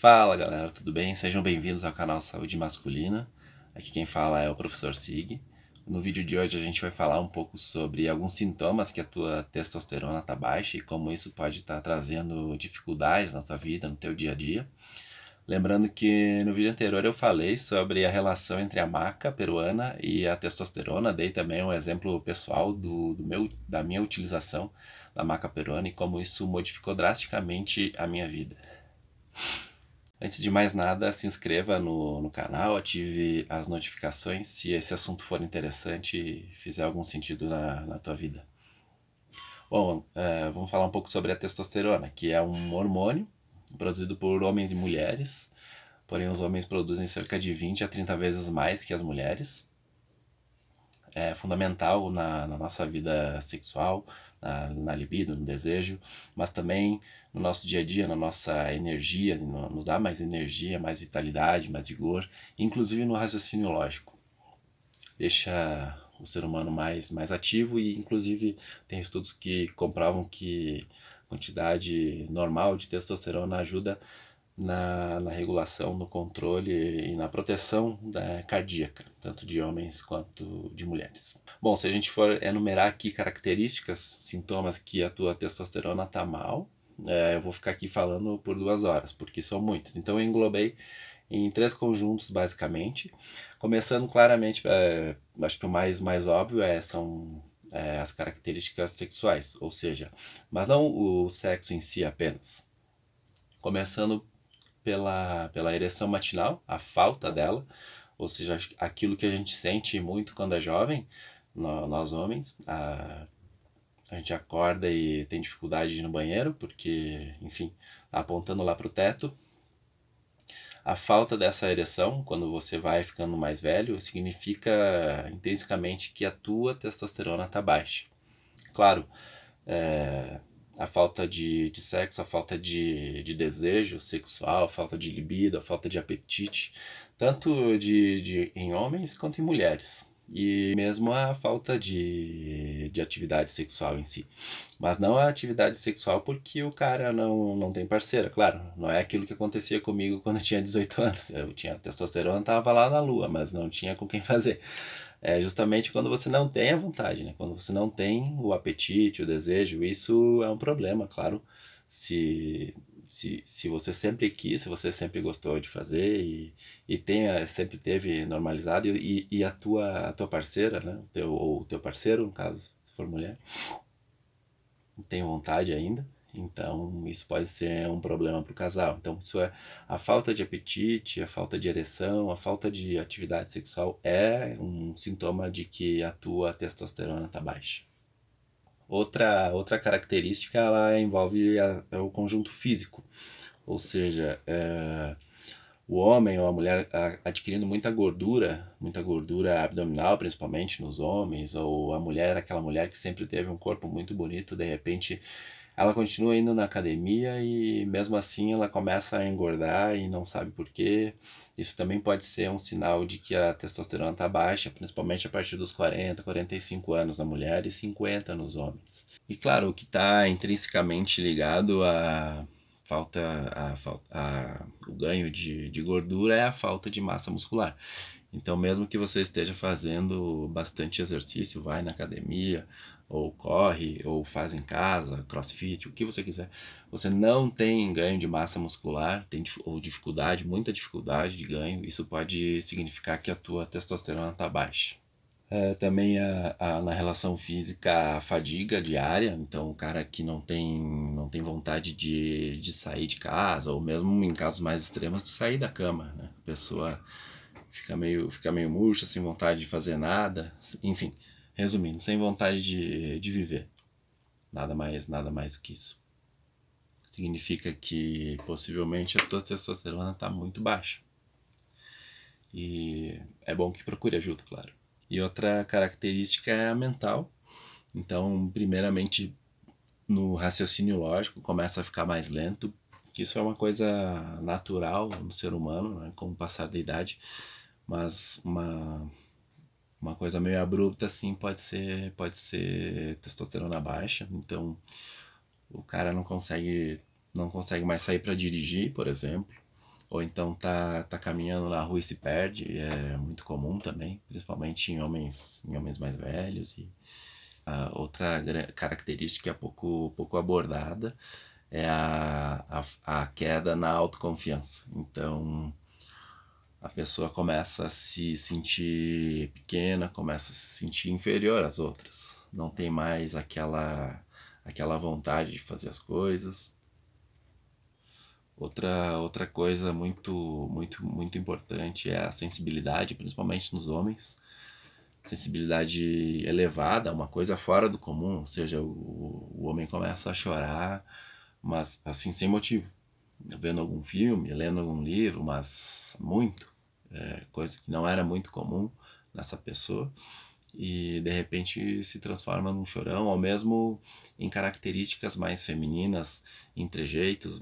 Fala galera, tudo bem? Sejam bem-vindos ao canal Saúde Masculina. Aqui quem fala é o professor Sig. No vídeo de hoje a gente vai falar um pouco sobre alguns sintomas que a tua testosterona está baixa e como isso pode estar trazendo dificuldades na tua vida, no teu dia a dia. Lembrando que no vídeo anterior eu falei sobre a relação entre a maca peruana e a testosterona, dei também um exemplo pessoal da minha utilização da maca peruana e como isso modificou drasticamente a minha vida. Antes de mais nada, se inscreva no canal, ative as notificações se esse assunto for interessante e fizer algum sentido na tua vida. Bom, vamos falar um pouco sobre a testosterona, que é um hormônio produzido por homens e mulheres, porém os homens produzem cerca de 20 a 30 vezes mais que as mulheres. É fundamental na nossa vida sexual, na libido, no desejo, mas também no nosso dia a dia, na nossa energia, nos dá mais energia, mais vitalidade, mais vigor, inclusive no raciocínio lógico. Deixa o ser humano mais ativo e inclusive tem estudos que comprovam que a quantidade normal de testosterona ajuda na regulação, no controle e na proteção cardíaca, tanto de homens quanto de mulheres. Bom, se a gente for enumerar aqui características, sintomas que a tua testosterona está mal, eu vou ficar aqui falando por 2 horas, porque são muitas. Então eu englobei em 3 conjuntos, basicamente. Começando claramente, acho que o mais óbvio são as características sexuais, ou seja, mas não o sexo em si apenas. Começando pela ereção matinal, a falta dela, ou seja, aquilo que a gente sente muito quando é jovem, nós homens, a gente acorda e tem dificuldade de ir no banheiro, porque, enfim, apontando lá para o teto. A falta dessa ereção, quando você vai ficando mais velho, significa intrinsecamente que a tua testosterona está baixa. Claro, a falta de sexo, a falta de desejo sexual, a falta de libido, a falta de apetite, tanto em homens quanto em mulheres. E mesmo a falta de atividade sexual em si. Mas não a atividade sexual porque o cara não tem parceira, claro. Não é aquilo que acontecia comigo quando eu tinha 18 anos. Eu tinha testosterona, tava lá na lua, mas não tinha com quem fazer. É justamente quando você não tem a vontade, né? Quando você não tem o apetite, o desejo, isso é um problema, claro. Se, se você sempre quis, se você sempre gostou de fazer sempre teve normalizado e a tua parceira, né? Ou o teu parceiro, no caso, se for mulher, tem vontade ainda, então isso pode ser um problema para o casal. Então isso é a falta de apetite, a falta de ereção, a falta de atividade sexual é um sintoma de que a tua testosterona está baixa. Outra característica ela envolve o conjunto físico, ou seja, o homem ou a mulher adquirindo muita gordura abdominal, principalmente nos homens, ou a mulher, aquela mulher que sempre teve um corpo muito bonito, de repente ela continua indo na academia e mesmo assim ela começa a engordar e não sabe por quê. Isso também pode ser um sinal de que a testosterona está baixa, principalmente a partir dos 40, 45 anos na mulher e 50 nos homens. E claro, o que está intrinsecamente ligado o ganho de gordura é a falta de massa muscular. Então, mesmo que você esteja fazendo bastante exercício, vai na academia, ou corre, ou faz em casa, crossfit, o que você quiser, você não tem ganho de massa muscular, ou dificuldade, muita dificuldade de ganho, isso pode significar que a tua testosterona está baixa. Também na relação física a fadiga diária, então o cara que não tem vontade de sair de casa, ou mesmo em casos mais extremos de sair da cama, né? A pessoa fica meio murcha, sem vontade de fazer nada, enfim, resumindo, sem vontade de viver. Nada mais do que isso. Significa que possivelmente a tua testosterona está muito baixa. E é bom que procure ajuda, claro. E outra característica é a mental. Então, primeiramente, no raciocínio lógico, começa a ficar mais lento. Isso é uma coisa natural no ser humano, né, com o passar da idade. Mas uma coisa meio abrupta, assim, pode ser testosterona baixa. Então, o cara não consegue mais sair para dirigir, por exemplo. ou então tá caminhando na rua e se perde, é muito comum também, principalmente em homens mais velhos. E outra característica pouco abordada é a queda na autoconfiança. Então, a pessoa começa a se sentir pequena, começa a se sentir inferior às outras. Não tem mais aquela vontade de fazer as coisas. Outra coisa muito importante é a sensibilidade, principalmente nos homens. Sensibilidade elevada, uma coisa fora do comum, ou seja, o homem começa a chorar, mas assim, sem motivo. Vendo algum filme, lendo algum livro, mas muito. Coisa que não era muito comum nessa pessoa. E de repente se transforma num chorão, ou mesmo em características mais femininas, em trejeitos,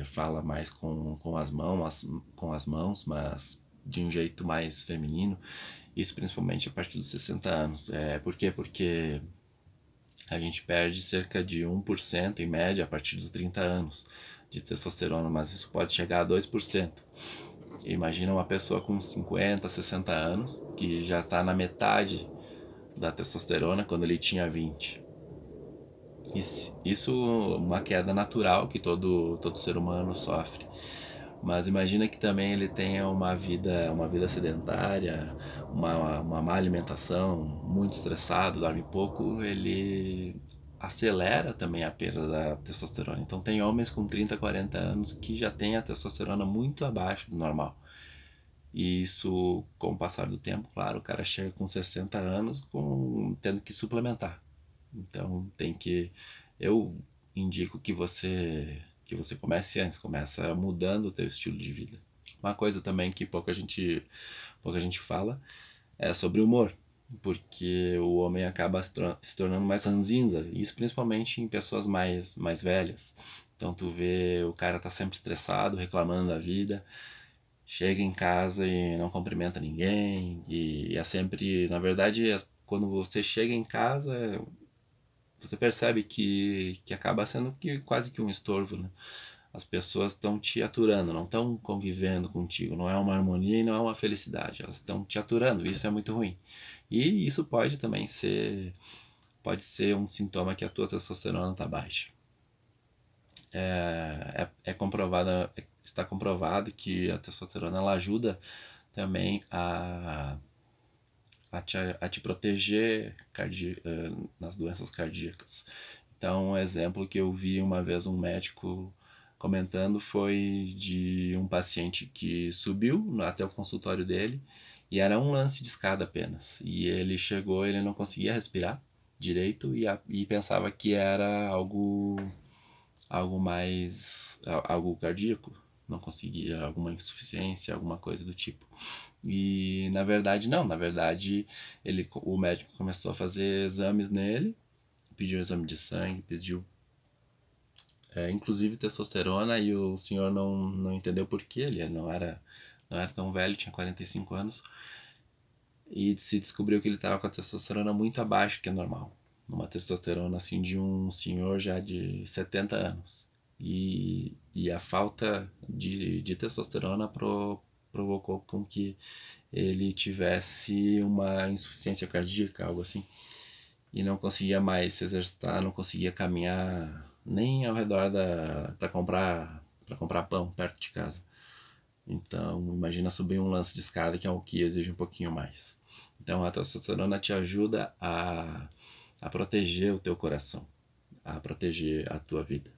fala mais com as mãos, mas de um jeito mais feminino. Isso principalmente a partir dos 60 anos. Por quê? Porque a gente perde cerca de 1% em média a partir dos 30 anos de testosterona, mas isso pode chegar a 2%. Imagina uma pessoa com 50, 60 anos que já está na metade da testosterona quando ele tinha 20. Isso é uma queda natural que todo ser humano sofre. Mas imagina que também ele tenha uma vida sedentária, uma má alimentação, muito estressado, dorme pouco, ele acelera também a perda da testosterona. Então tem homens com 30, 40 anos que já têm a testosterona muito abaixo do normal. E isso, com o passar do tempo, claro, o cara chega com 60 anos tendo que suplementar. Então tem que. Eu indico que você comece antes, começa mudando o teu estilo de vida. Uma coisa também que pouca gente fala é sobre humor, porque o homem acaba se tornando mais ranzinza, isso principalmente em pessoas mais velhas. Então tu vê o cara tá sempre estressado, reclamando da vida, chega em casa e não cumprimenta ninguém, e é sempre, na verdade, quando você chega em casa, você percebe que acaba sendo quase que um estorvo, né? As pessoas estão te aturando, não estão convivendo contigo, não é uma harmonia e não é uma felicidade, elas estão te aturando, isso é muito ruim. E isso pode ser um sintoma que a tua testosterona está baixa. Está comprovado que a testosterona ela ajuda também a te proteger nas doenças cardíacas. Então, um exemplo que eu vi uma vez um médico comentando foi de um paciente que subiu até o consultório dele e era um lance de escada apenas. E ele chegou, ele não conseguia respirar direito e pensava que era algo cardíaco, não conseguia alguma insuficiência, alguma coisa do tipo. E na verdade não, na verdade o médico começou a fazer exames nele, pediu um exame de sangue, pediu inclusive testosterona e o senhor não entendeu por quê, ele não era tão velho, tinha 45 anos e se descobriu que ele estava com a testosterona muito abaixo que é normal. Uma testosterona assim de um senhor já de 70 anos. E a falta de testosterona provocou com que ele tivesse uma insuficiência cardíaca, algo assim, e não conseguia mais se exercitar, não conseguia caminhar nem ao redor para comprar pão perto de casa. Então, imagina subir um lance de escada que é o que exige um pouquinho mais. Então, a testosterona te ajuda a proteger o teu coração, a proteger a tua vida.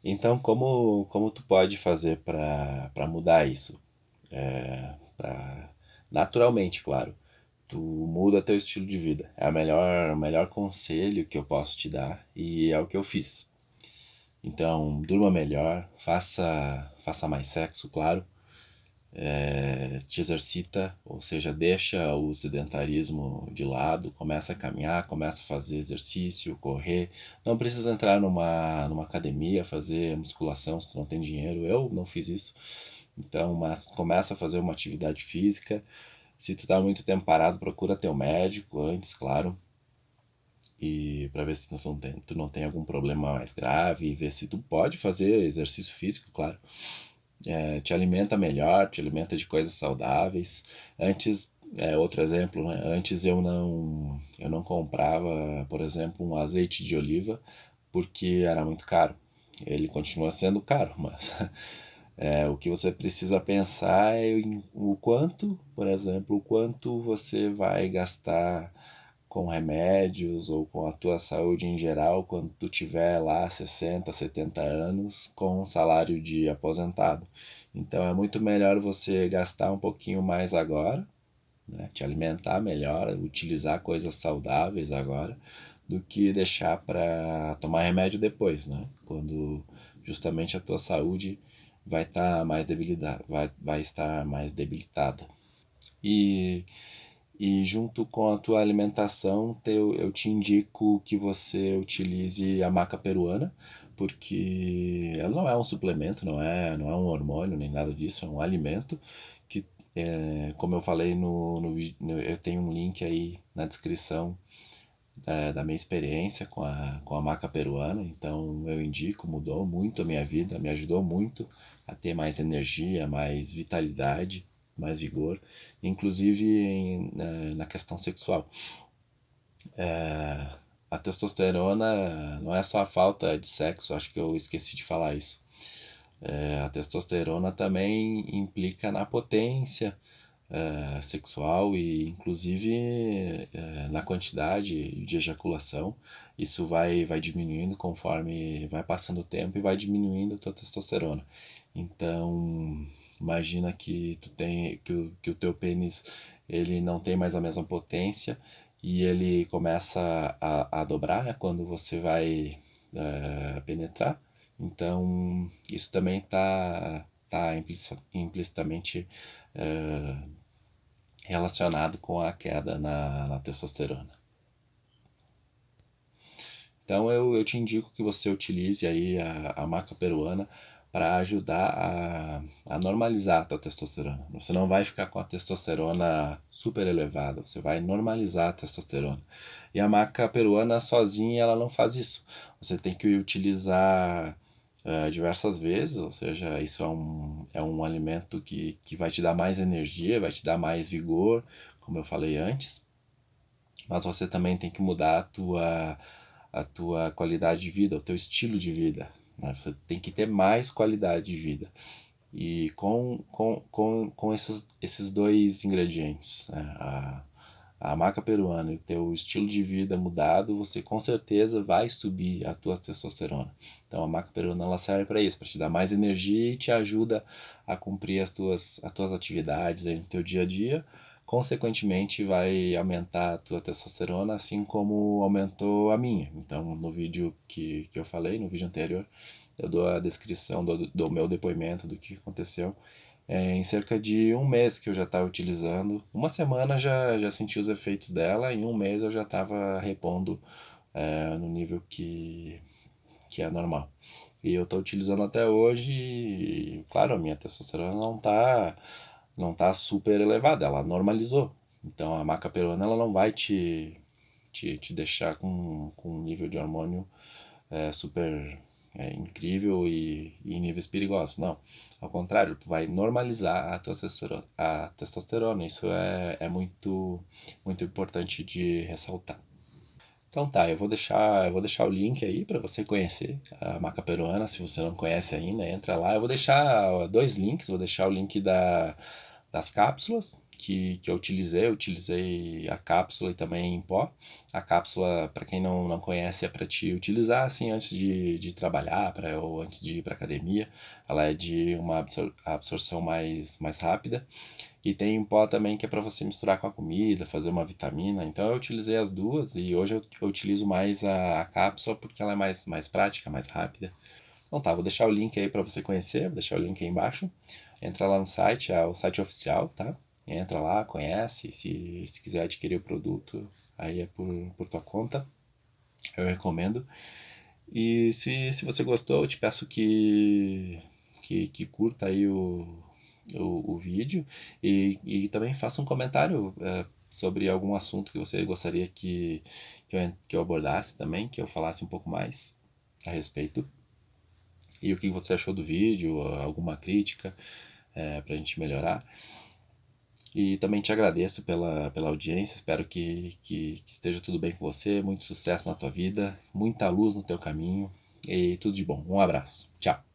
Então, como tu pode fazer para mudar isso? Pra, naturalmente, claro. Tu muda teu estilo de vida. É o melhor conselho que eu posso te dar e é o que eu fiz. Então, durma melhor, faça mais sexo, claro. Te exercita, ou seja, deixa o sedentarismo de lado, começa a caminhar, começa a fazer exercício, correr. Não precisa entrar numa academia, fazer musculação se tu não tem dinheiro. Eu não fiz isso. Então, mas começa a fazer uma atividade física. Se tu tá muito tempo parado, procura teu médico antes, claro. E para ver se tu não tem algum problema mais grave e ver se tu pode fazer exercício físico, claro. te alimenta melhor, te alimenta de coisas saudáveis. Antes, outro exemplo, né? Antes eu não comprava, por exemplo, um azeite de oliva porque era muito caro. Ele continua sendo caro, mas o que você precisa pensar é o quanto, por exemplo, o quanto você vai gastar com remédios ou com a tua saúde em geral quando tu tiver lá 60, 70 anos com um salário de aposentado. Então é muito melhor você gastar um pouquinho mais agora, né, te alimentar melhor, utilizar coisas saudáveis agora, do que deixar para tomar remédio depois, né? Quando justamente a tua saúde vai estar mais debilitada, vai estar mais debilitada. E junto com a tua alimentação, eu te indico que você utilize a maca peruana, porque ela não é um suplemento, não é um hormônio nem nada disso, é um alimento que, como eu falei eu tenho um link aí na descrição da minha experiência com a maca peruana, então eu indico, mudou muito a minha vida, me ajudou muito a ter mais energia, mais vitalidade, mais vigor, inclusive na questão sexual. A testosterona não é só a falta de sexo, acho que eu esqueci de falar isso. A testosterona também implica na potência sexual e inclusive na quantidade de ejaculação. Isso vai diminuindo conforme vai passando o tempo e vai diminuindo a tua testosterona. Então, imagina que que o teu pênis ele não tem mais a mesma potência e ele começa a dobrar, né, quando você vai penetrar. Então, isso também tá implicitamente eh, relacionado com a queda na testosterona. Então eu te indico que você utilize aí a maca peruana para ajudar a normalizar a tua testosterona. Você não vai ficar com a testosterona super elevada, você vai normalizar a testosterona. E a maca peruana sozinha ela não faz isso. Você tem que utilizar diversas vezes, ou seja, isso é um alimento que vai te dar mais energia, vai te dar mais vigor, como eu falei antes, mas você também tem que mudar a tua qualidade de vida, o teu estilo de vida. Né? Você tem que ter mais qualidade de vida. E com esses dois ingredientes, né? A maca peruana e o teu estilo de vida mudado, você com certeza vai subir a tua testosterona. Então a maca peruana ela serve para isso, para te dar mais energia e te ajuda a cumprir as tuas atividades aí no teu dia a dia. Consequentemente vai aumentar a tua testosterona, assim como aumentou a minha. Então no vídeo que eu falei, no vídeo anterior, eu dou a descrição do meu depoimento do que aconteceu. Em cerca de um mês que eu já estava utilizando, uma semana já senti os efeitos dela, em um mês eu já estava repondo no nível que é normal. E eu estou utilizando até hoje e, claro, a minha testosterona não tá super elevada, ela normalizou. Então a maca peruana ela não vai te deixar com um nível de hormônio super incrível e em níveis perigosos. Não. Ao contrário, tu vai normalizar a testosterona. Isso é muito importante de ressaltar. Então tá, eu vou deixar o link aí para você conhecer a maca peruana, se você não conhece ainda, entra lá. Eu vou deixar dois links, vou deixar o link das cápsulas que eu utilizei a cápsula e também em pó. A cápsula, para quem não conhece, é para te utilizar assim antes de trabalhar, ou antes de ir para academia. Ela é de uma absorção mais rápida. E tem em pó também que é para você misturar com a comida, fazer uma vitamina. Então eu utilizei as duas e hoje eu utilizo mais a cápsula porque ela é mais prática, mais rápida. Então tá, vou deixar o link aí para você conhecer, vou deixar o link aí embaixo. Entra lá no site, é o site oficial, tá? Entra lá, conhece, se quiser adquirir o produto, aí é por tua conta, eu recomendo. E se você gostou, eu te peço que curta aí o vídeo e também faça um comentário sobre algum assunto que você gostaria que eu abordasse também, que eu falasse um pouco mais a respeito. e o que você achou do vídeo, alguma crítica para a gente melhorar. E também te agradeço pela audiência, espero que esteja tudo bem com você, muito sucesso na tua vida, muita luz no teu caminho e tudo de bom. Um abraço, tchau!